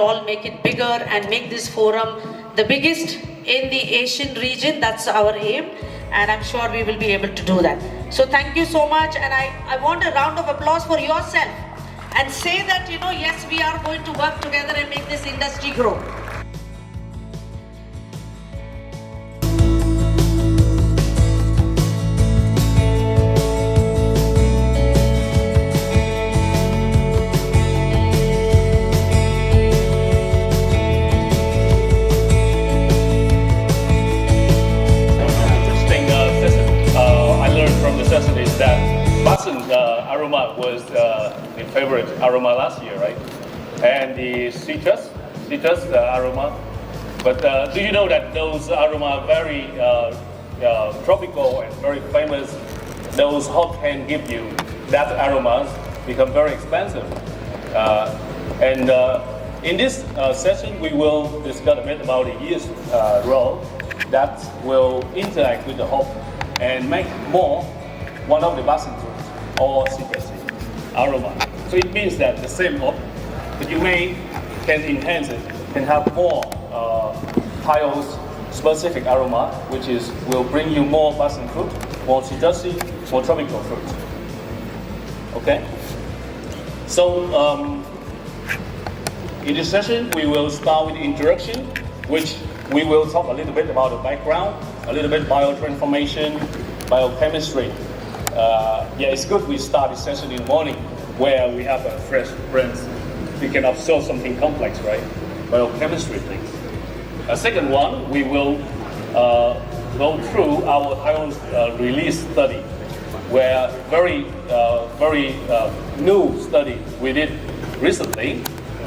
will all make it bigger and make this forum the biggest in the Asian region. That's our aim, and I'm sure we will be able to do that. So thank you so much, and I want a round of applause for yourself and say that, yes, we are going to work together and make this industry grow. Is that Basin aroma was the favorite aroma last year, right? And the citrus aroma. But do you know that those aroma are very tropical and very famous? Those hop can give you that aromas become very expensive. And in this session, we will discuss a bit about the yeast role that will interact with the hop and make more one of the basin fruits or citrusy aroma. So it means that the same hop, but you can enhance it, can have more Thailand's specific aroma, which will bring you more basin fruit, more citrusy, more tropical fruit. Okay? So in this session, we will start with the introduction, which we will talk a little bit about the background, a little bit biotransformation, biochemistry. It's good we start this session in the morning where we have a fresh brains. We can absorb something complex, right? Biochemistry things. Second one, we will go through our Thailand release study, where very new study we did recently,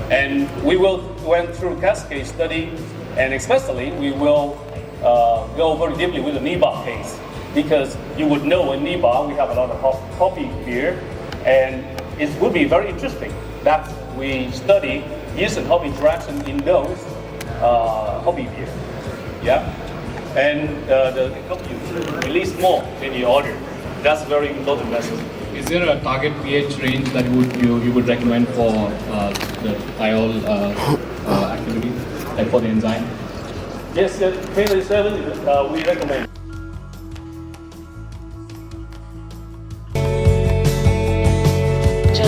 and we will went through cascade study, and especially we will go very deeply with the Niba case. Because you would know in Niba we have a lot of hoppy beer, and it would be very interesting that we study yeast and hop interaction in those hoppy beer. Yeah, and the company release more in the order. That's very important message. Is there a target pH range that you would recommend for the thiol activity, like for the enzyme? Yes, 27 we recommend.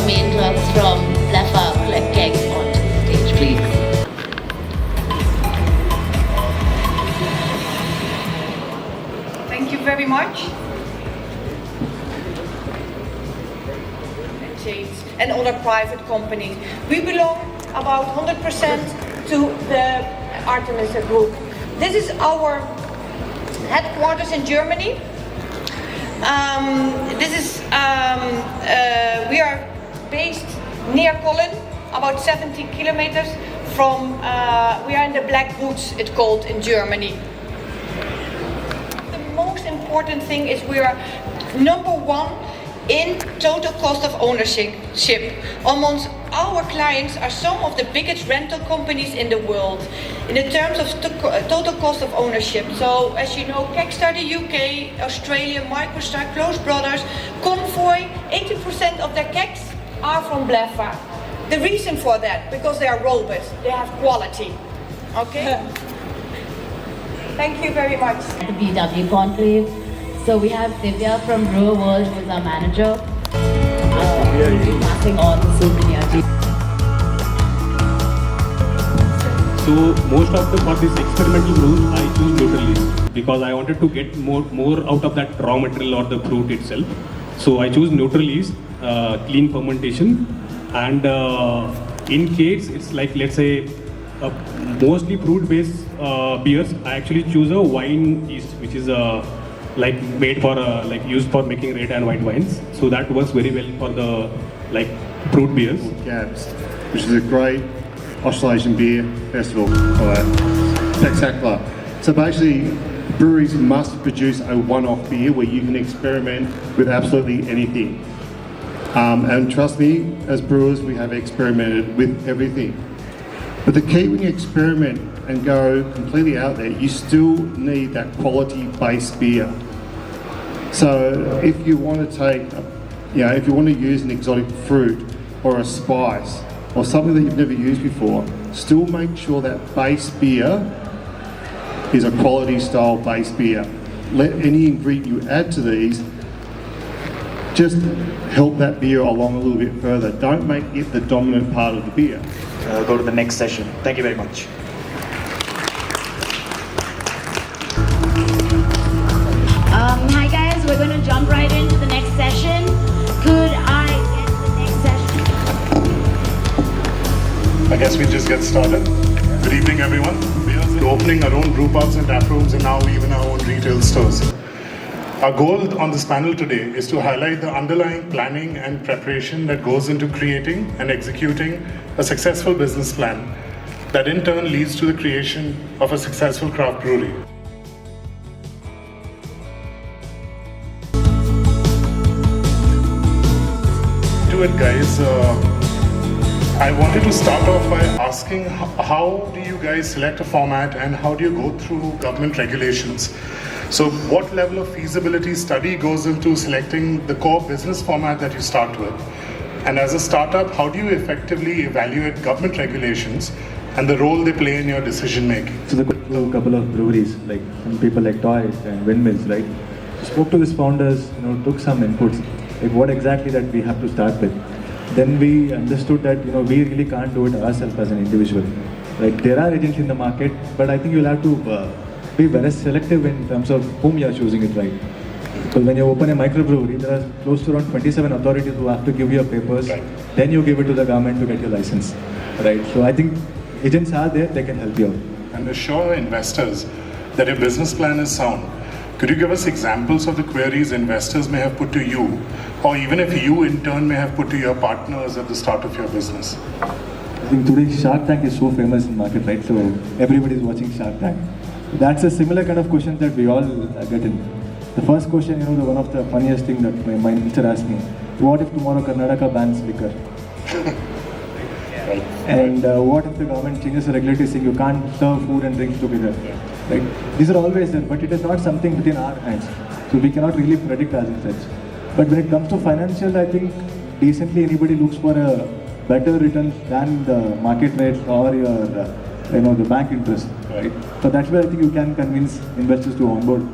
Main drugs from Laffa collect kegs onto the stage, please. Thank you very much. And other private companies. We belong about 100% to the Artemis Group. This is our headquarters in Germany. We are based near Cologne, about 70 kilometers from, we are in the Black Woods, it's called in Germany. The most important thing is we are number one in total cost of ownership. Amongst our clients are some of the biggest rental companies in the world in the terms of total cost of ownership. So as you know, Kegstar the UK, Australia, Microstar, Close Brothers, Convoy, 80% of their kegs are from Bleffa. The reason for that, because they are robust, they have quality. Okay? Thank you very much. The BW Conclave. So we have Divya from Brewer World, who is our manager. We'll be passing on the souvenir. So most of for this experimental brews, I choose neutral yeast because I wanted to get more out of that raw material or the fruit itself. So I choose neutral yeast, clean fermentation, and in case it's like, let's say, mostly fruit-based beers, I actually choose a wine yeast, which is like made for used for making red and white wines. So that works very well for the fruit beers. Gabs, which is a great Australasian beer festival. Spectacular. So basically, breweries must produce a one-off beer where you can experiment with absolutely anything. And trust me, as brewers, we have experimented with everything. But the key when you experiment and go completely out there, you still need that quality base beer. So if you want to take, if you want to use an exotic fruit or a spice or something that you've never used before, still make sure that base beer is a quality style base beer. Let any ingredient you add to these just help that beer along a little bit further. Don't make it the dominant part of the beer. Go to the next session. Thank you very much. Hi guys, we're going to jump right into the next session. Could I get the next session? I guess we'll just get started. Good evening, everyone. We are opening our own brew pubs and tap rooms and now even our own retail stores. Our goal on this panel today is to highlight the underlying planning and preparation that goes into creating and executing a successful business plan that in turn leads to the creation of a successful craft brewery. To it, guys. I wanted to start off by asking how do you guys select a format and how do you go through government regulations? So what level of feasibility study goes into selecting the core business format that you start with? And as a startup, how do you effectively evaluate government regulations and the role they play in your decision making? So the couple of breweries, like some people like toys and windmills, right? Spoke to these founders, took some inputs, like what exactly that we have to start with. Then we understood that we really can't do it ourselves as an individual. Right? There are agents in the market, but I think you'll have to be very selective in terms of whom you are choosing it, right? Because when you open a microbrewery, there are close to around 27 authorities who have to give you your papers. Right. Then you give it to the government to get your license, right? So I think agents are there; they can help you out. And assure investors that your business plan is sound. Could you give us examples of the queries investors may have put to you, or even if you in turn may have put to your partners at the start of your business? I think today Shark Tank is so famous in the market, right? So everybody is watching Shark Tank. That's a similar kind of question that we all get in. The first question, one of the funniest thing that my minister asked me, what if tomorrow Karnataka bans liquor? And what if the government changes the regulatory saying you can't serve food and drinks together? Right? These are always there, but it is not something within our hands. So we cannot really predict as such. But when it comes to financial, I think decently anybody looks for a better return than the market rates or your, the bank interest. Right? So that's where I think you can convince investors to onboard.